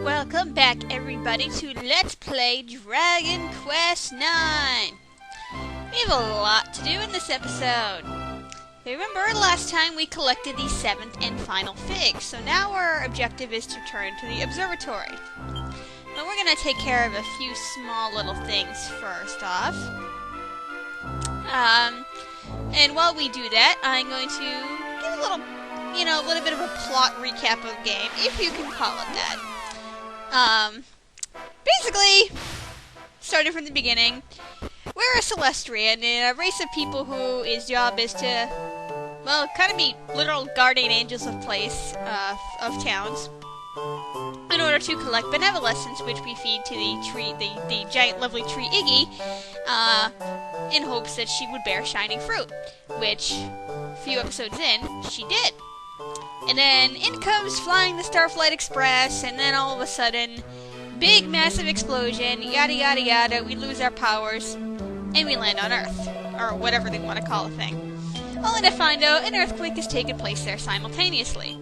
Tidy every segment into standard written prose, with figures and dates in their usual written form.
Welcome back, everybody, to Let's Play Dragon Quest IX. We have a lot to do in this episode. Remember, last time we collected the 7th and final fig, so now our objective is to return to the Observatory. Now we're going to take care of a few small little things first off. And while we do that, I'm going to give a little bit of a plot recap of the game, if you can call it that. Basically, starting from the beginning, we're a Celestrian, a race of people whose job is to, well, kind of be literal guardian angels of of towns, in order to collect benevolence, which we feed to the tree, the giant lovely tree Iggy, in hopes that she would bear shining fruit, which, a few episodes in, she did. And then in comes flying the Starflight Express, and then all of a sudden, big massive explosion, yada yada yada, we lose our powers, and we land on Earth, or whatever they want to call the thing. Only to find out an earthquake has taken place there simultaneously.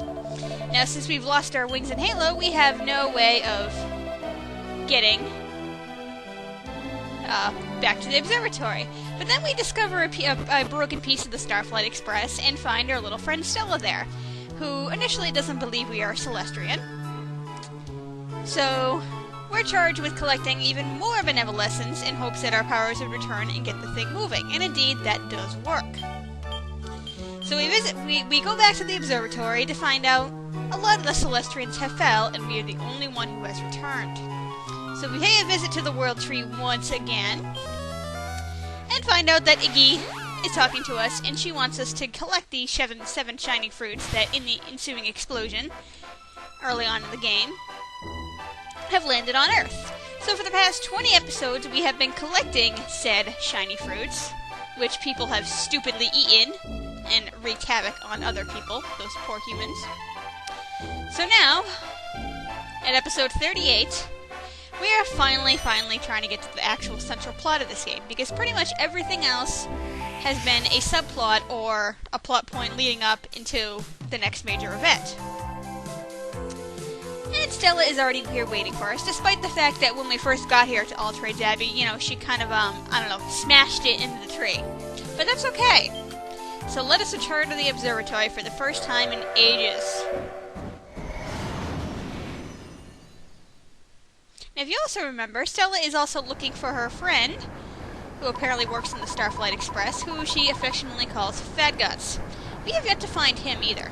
Now, since we've lost our wings and halo, we have no way of getting back to the observatory. But then we discover a broken piece of the Starflight Express and find our little friend Stella there, who initially doesn't believe we are Celestrian. So, we're charged with collecting even more benevolence in hopes that our powers would return and get the thing moving, and indeed, that does work. So we go back to the observatory to find out a lot of the Celestrians have fell, and we are the only one who has returned. So we pay a visit to the World Tree once again, and find out that Iggy is talking to us, and she wants us to collect the seven shining fruits that, in the ensuing explosion, early on in the game, have landed on Earth. So for the past 20 episodes, we have been collecting said shiny fruits, which people have stupidly eaten, and wreaked havoc on other people, those poor humans. So now, at episode 38, we are finally trying to get to the actual central plot of this game, because pretty much everything else has been a subplot or a plot point leading up into the next major event. And Stella is already here waiting for us, despite the fact that when we first got here to All Trades Abbey, she kind of, smashed it into the tree. But that's okay. So let us return to the observatory for the first time in ages. Now, if you also remember, Stella is also looking for her friend, who apparently works in the Starflight Express, who she affectionately calls Fat Guts. We have yet to find him either.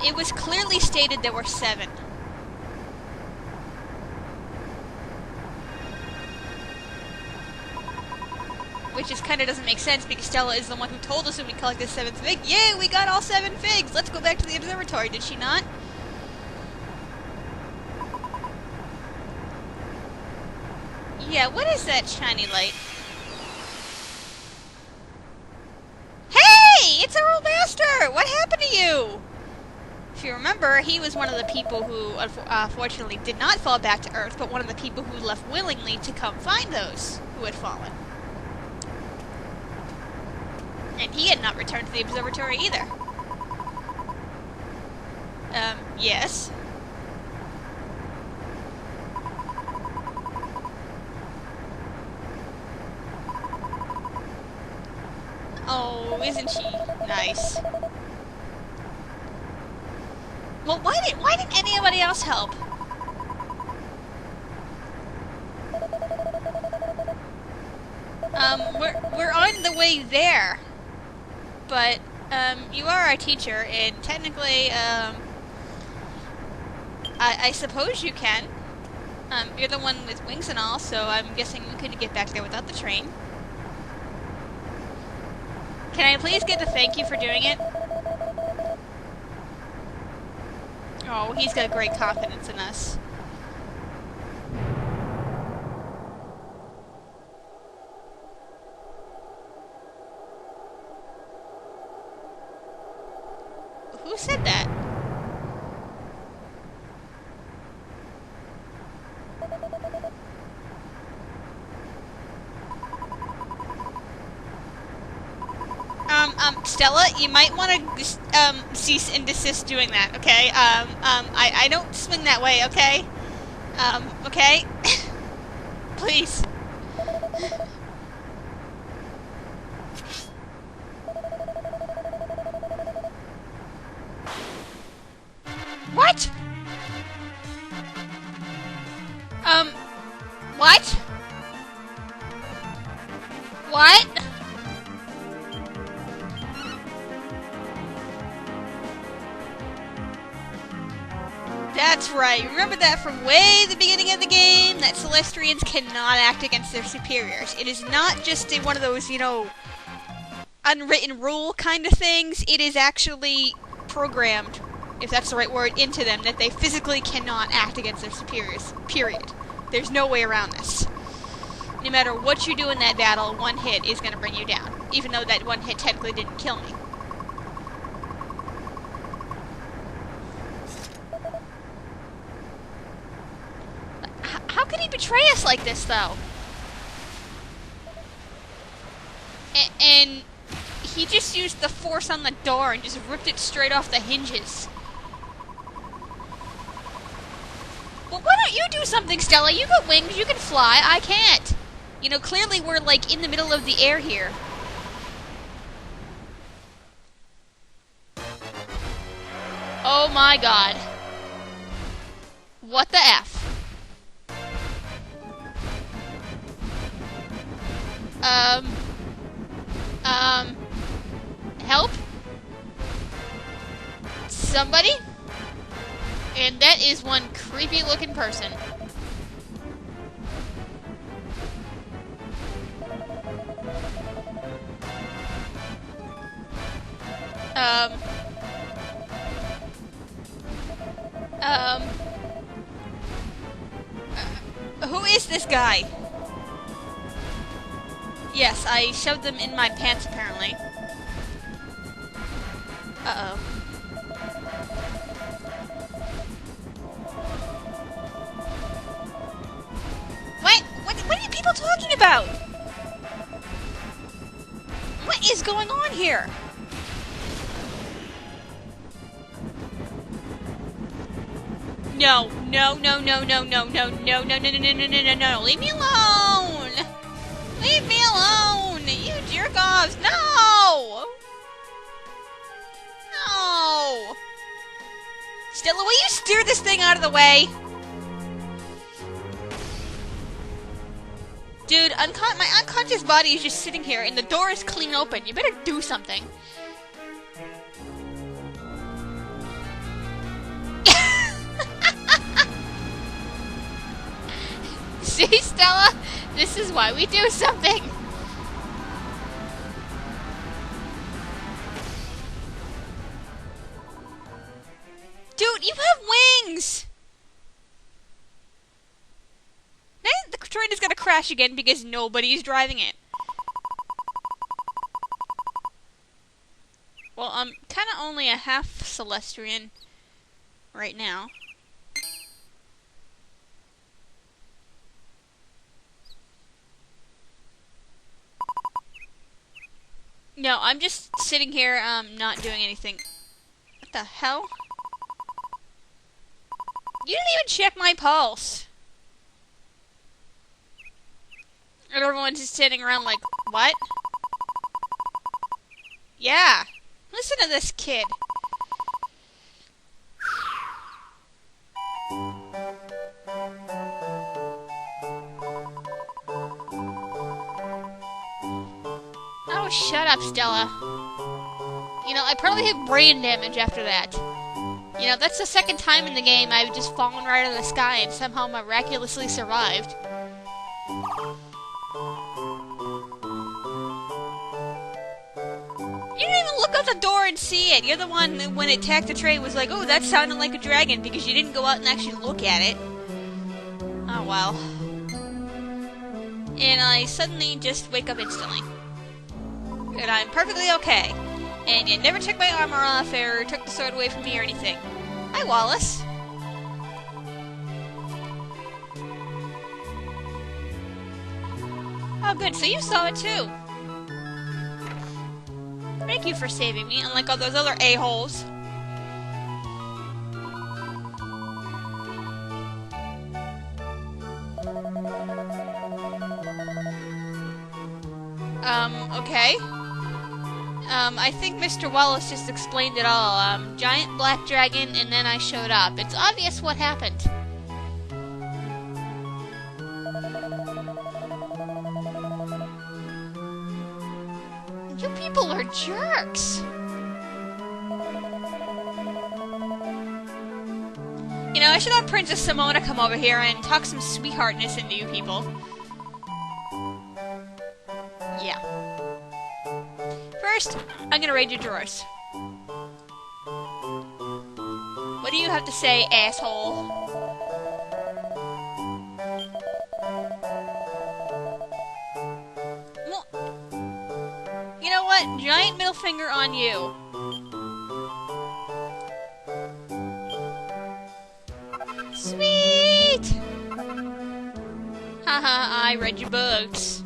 It was clearly stated there were 7. Which just kind of doesn't make sense, because Stella is the one who told us when we collected the 7th fig, yay, we got all 7 figs! Let's go back to the observatory, did she not? Yeah, what is that shiny light? Hey! It's our old master! What happened to you? If you remember, he was one of the people who, unfortunately, did not fall back to Earth, but one of the people who left willingly to come find those who had fallen. And he had not returned to the observatory either. Yes. Oh, isn't she nice? Well, why didn't anybody else help? We're on the way there. But, you are our teacher, and technically, I suppose you can. You're the one with wings and all, so I'm guessing you couldn't get back there without the train. Can I please get a thank you for doing it? Oh, he's got great confidence in us. Who said that? Stella, you might want to, cease and desist doing that, okay? I don't swing that way, okay? Okay? Please. What? What? What? That's right. Remember that from way the beginning of the game, that Celestrians cannot act against their superiors. It is not just one of those, unwritten rule kind of things. It is actually programmed, if that's the right word, into them that they physically cannot act against their superiors. Period. There's no way around this. No matter what you do in that battle, one hit is going to bring you down. Even though that one hit technically didn't kill me. How could he betray us like this, though? And he just used the force on the door and just ripped it straight off the hinges. Well, why don't you do something, Stella? You got wings, you can fly, I can't. Clearly we're, in the middle of the air here. Oh my god. What the F? Help? Somebody? And that is one creepy looking person. Who is this guy? Yes, I shoved them in my pants, apparently. Uh-oh. What are you people talking about? What is going on here? No, no, no, no, no, no, no, no, no, no, no, no, no, no, no, no, leave me alone! Leave me alone! You jerk-offs! No! No! Stella, will you steer this thing out of the way? Dude, my unconscious body is just sitting here and the door is clean open. You better do something. See, Stella? This is why we do something. Dude, you have wings! Now the train is gonna crash again because nobody's driving it. Well, I'm kinda only a half Celestrian right now. No, I'm just sitting here, not doing anything. What the hell? You didn't even check my pulse. And everyone's just sitting around like, what? Yeah. Listen to this kid. Oh, shut up, Stella. I probably had brain damage after that. That's the second time in the game I've just fallen right out of the sky and somehow miraculously survived. You didn't even look out the door and see it. You're the one that, when it attacked the train, was like, oh, that sounded like a dragon, because you didn't go out and actually look at it. Oh, well. And I suddenly just wake up instantly. And I'm perfectly okay. And you never took my armor off or took the sword away from me or anything. Hi, Wallace. Oh, good. So you saw it too. Very thank you for saving me, unlike all those other a-holes. Okay. I think Mr. Wallace just explained it all. Giant black dragon, and then I showed up. It's obvious what happened. You people are jerks. You know, I should have Princess Simona come over here and talk some sweetheartness into you people. Yeah. First, I'm gonna raid your drawers. What do you have to say, asshole? Well, you know what? Giant middle finger on you. Sweet! Haha, I read your books.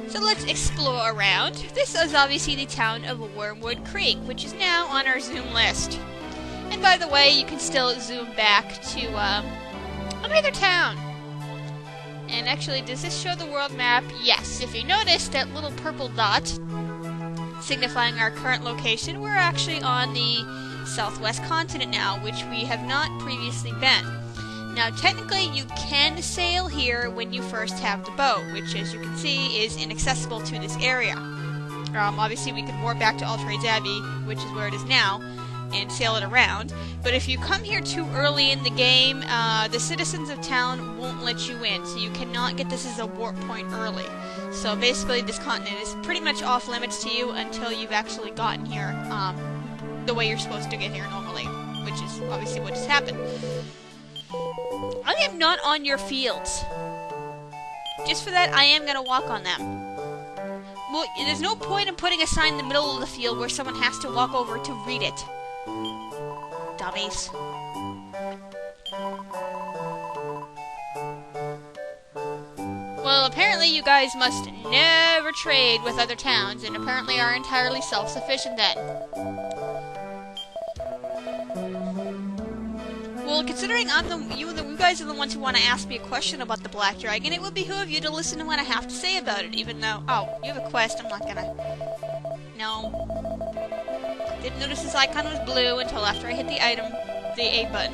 So let's explore around. This is obviously the town of Wormwood Creek, which is now on our zoom list. And by the way, you can still zoom back to another town. And actually, does this show the world map? Yes. If you notice that little purple dot signifying our current location, we're actually on the southwest continent now, which we have not previously been. Now, technically, you can sail here when you first have the boat, which, as you can see, is inaccessible to this area. Obviously, we could warp back to Altrades Abbey, which is where it is now, and sail it around. But if you come here too early in the game, the citizens of town won't let you in, so you cannot get this as a warp point early. So basically, this continent is pretty much off limits to you until you've actually gotten here the way you're supposed to get here normally, which is obviously what just happened. I am not on your fields. Just for that, I am going to walk on them. Well, there's no point in putting a sign in the middle of the field where someone has to walk over to read it. Dummies. Well, apparently you guys must never trade with other towns, and apparently are entirely self-sufficient then. Well, considering you guys are the ones who want to ask me a question about the Black Dragon, it would behoove you to listen to what I have to say about it, even though... Oh, you have a quest, I'm not gonna... No. Didn't notice this icon was blue until after I hit the item, the A button.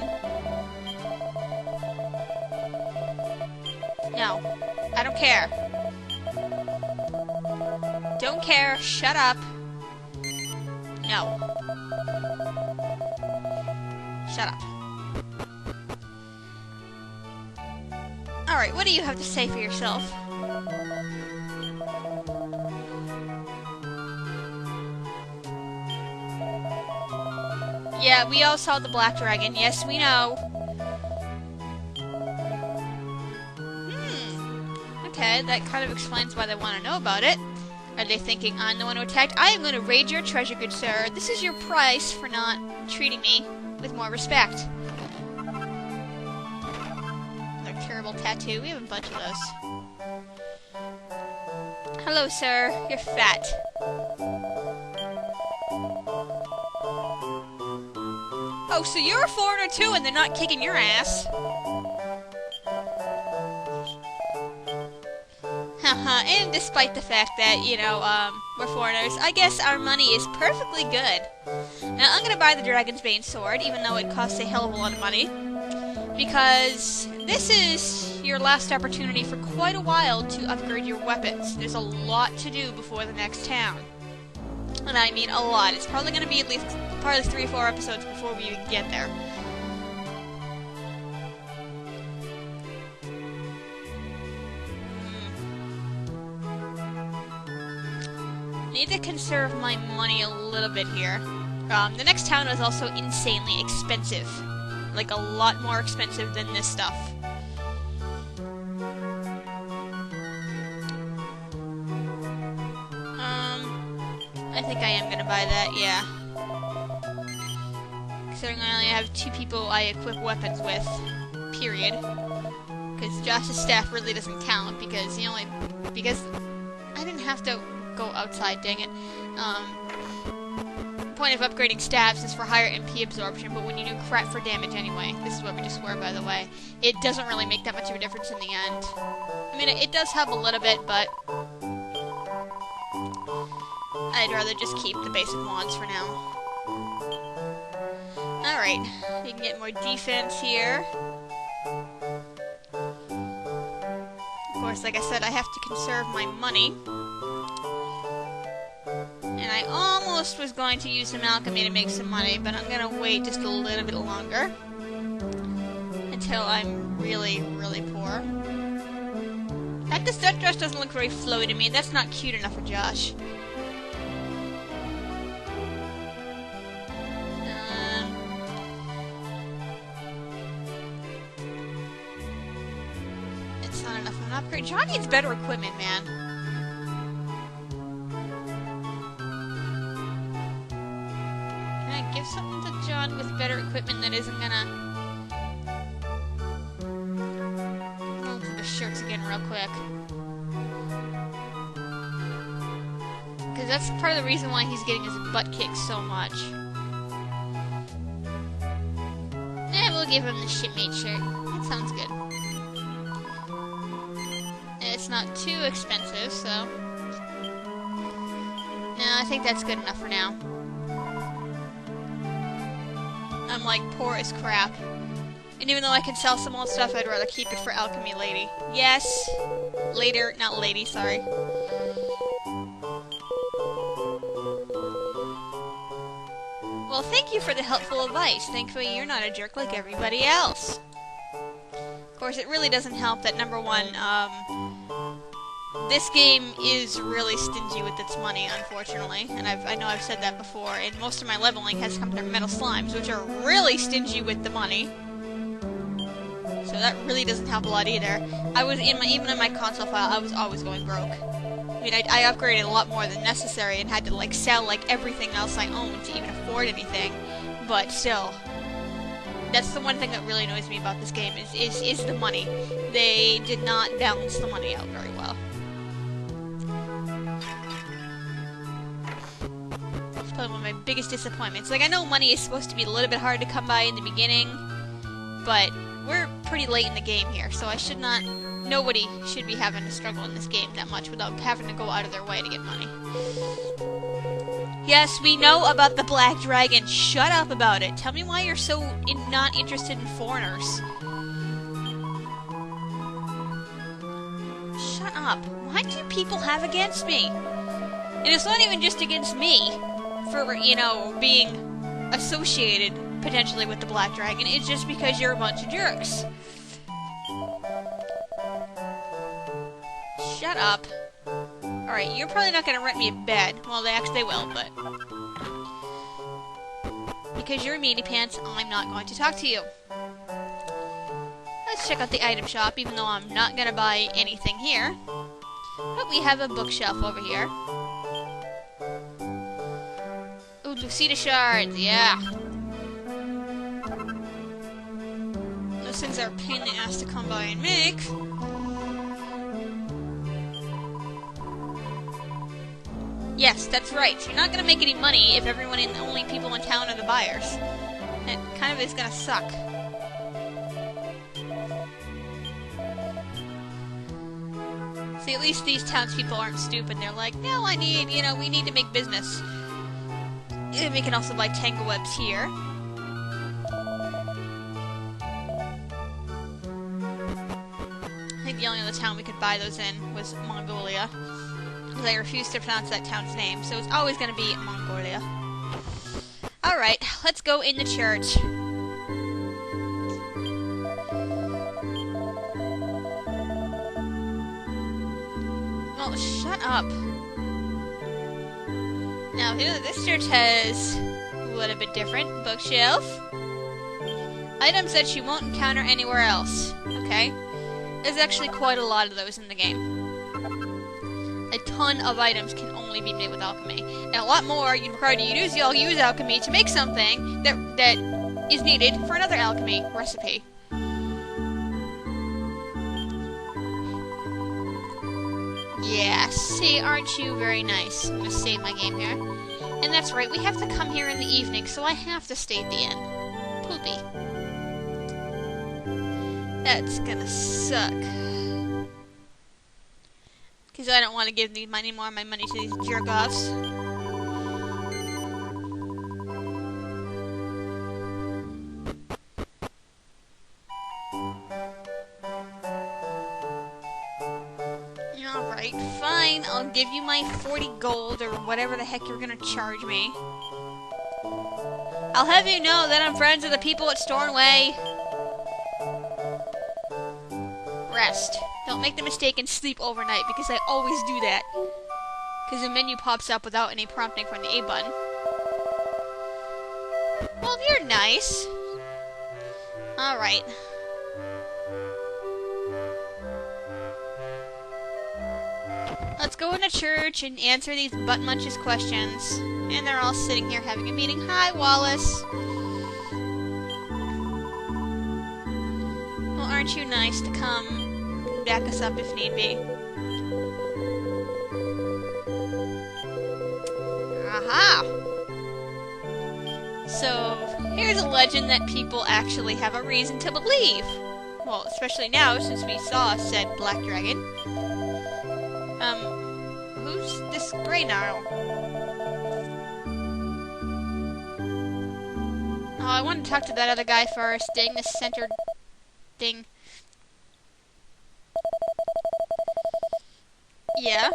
No. I don't care. Don't care, shut up. No. Shut up. Alright, what do you have to say for yourself? Yeah, we all saw the Black Dragon. Yes, we know. Okay, that kind of explains why they want to know about it. Are they thinking I'm the one who attacked? I am going to raid your treasure, good sir. This is your price for not treating me with more respect. Terrible tattoo. We have a bunch of those. Hello, sir. You're fat. Oh, so you're a foreigner too, and they're not kicking your ass. Haha, and despite the fact that, you know, we're foreigners, I guess our money is perfectly good. Now, I'm gonna buy the Dragon's Bane sword, even though it costs a hell of a lot of money. Because this is your last opportunity for quite a while to upgrade your weapons. There's a lot to do before the next town. And I mean a lot. It's probably going to be at least probably 3 or 4 episodes before we even get there. Need to conserve my money a little bit here. The next town is also insanely expensive. Like, a lot more expensive than this stuff. I think I am gonna buy that, yeah. Considering I only have 2 people I equip weapons with, period. Because Josh's staff really doesn't count, because because I didn't have to go outside, dang it. Point of upgrading staves is for higher MP absorption, but when you do crit for damage anyway, this is what we just were, by the way, it doesn't really make that much of a difference in the end. I mean, it does help a little bit, but I'd rather just keep the basic wands for now. Alright, we can get more defense here. Of course, like I said, I have to conserve my money. And I almost was going to use some alchemy to make some money, but I'm gonna wait just a little bit longer. Until I'm really, really poor. That dress doesn't look very flowy to me. That's not cute enough for Josh. It's not enough of an upgrade. John needs better equipment, man. Give something to John with better equipment that isn't gonna... I'll look at the shirts again real quick. Because that's part of the reason why he's getting his butt kicked so much. Eh, we'll give him the shipmate shirt. That sounds good. And it's not too expensive, so... No, I think that's good enough for now. I'm like poor as crap. And even though I can sell some old stuff, I'd rather keep it for Alchemy Lady. Yes! Later, not lady, sorry. Well, thank you for the helpful advice. Thankfully, you're not a jerk like everybody else. Of course, it really doesn't help that, number one, this game is really stingy with its money, unfortunately, and I know I've said that before, and most of my leveling has come from metal slimes, which are really stingy with the money. So that really doesn't help a lot either. I was, even in my console file, I was always going broke. I mean, I upgraded a lot more than necessary and had to, like, sell, like, everything else I owned to even afford anything, but still. That's the one thing that really annoys me about this game, is the money. They did not balance the money out very well. One of my biggest disappointments. Like, I know money is supposed to be a little bit hard to come by in the beginning, but we're pretty late in the game here, so nobody should be having to struggle in this game that much without having to go out of their way to get money. Yes, we know about the Black Dragon. Shut up about it. Tell me why you're so not interested in foreigners. Shut up. What do people have against me? And it's not even just against me. For, you know, being associated, potentially, with the Black Dragon. It's just because you're a bunch of jerks. Shut up. Alright, you're probably not gonna rent me a bed. Well, they will, but... Because you're a meaty pants, I'm not going to talk to you. Let's check out the item shop, even though I'm not gonna buy anything here. But we have a bookshelf over here. Ooh, Lucida shards, yeah. Those things are a pain in the ass to come by and make. Yes, that's right. You're not gonna make any money if the only people in town are the buyers. It kind of is gonna suck. See, at least these townspeople aren't stupid. They're like, no, we need to make business. And we can also buy tangle webs here. I think the only other town we could buy those in was Mongolia. Because I refuse to pronounce that town's name, so it's always going to be Mongolia. Alright, let's go in the church. Oh, shut up. Now, this church has a little bit different. Bookshelf. Items that you won't encounter anywhere else. Okay? There's actually quite a lot of those in the game. A ton of items can only be made with alchemy. And a lot more you're required to use alchemy to make something that is needed for another alchemy recipe. Yeah, see, aren't you very nice? I'm gonna save my game here. And that's right, we have to come here in the evening, so I have to stay at the inn. Poopy. That's gonna suck. Because I don't want to give any more of my money to these jerk-offs. Alright, fine. I'll give you my 40 gold or whatever the heck you're gonna charge me. I'll have you know that I'm friends with the people at Stornway. Rest. Don't make the mistake and sleep overnight, because I always do that. Because the menu pops up without any prompting from the A button. Well, you're nice. Alright. Let's go into church and answer these butt munches questions. And they're all sitting here having a meeting. Hi, Wallace. Well, aren't you nice to come back us up if need be? Aha! So, here's a legend that people actually have a reason to believe. Well, especially now, since we saw said black dragon. Who's this Grey Gnarl? Oh, I want to talk to that other guy first. Dang this centered thing. Yeah.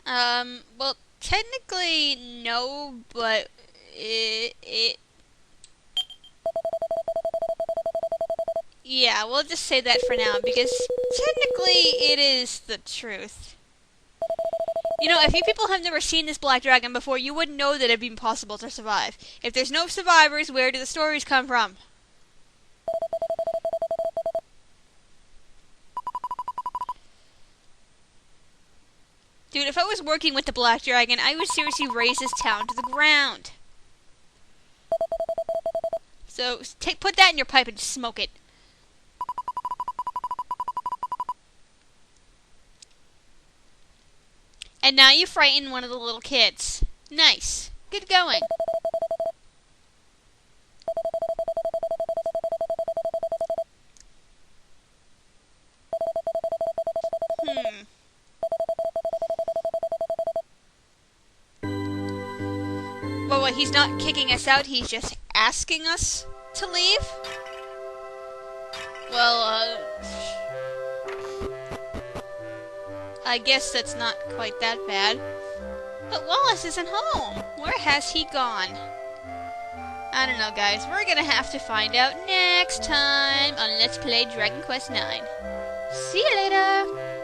Well, technically, no, but yeah, we'll just say that for now, because technically it is the truth. You know, if you people have never seen this black dragon before, you wouldn't know that it'd be impossible to survive. If there's no survivors, where do the stories come from? Dude, if I was working with the black dragon, I would seriously raze this town to the ground. So, put that in your pipe and smoke it. And now you frighten one of the little kids. Nice. Good going. Well, he's not kicking us out, he's just asking us to leave? Well, I guess that's not quite that bad. But Wallace isn't home. Where has he gone? I don't know, guys. We're gonna have to find out next time on Let's Play Dragon Quest IX. See you later!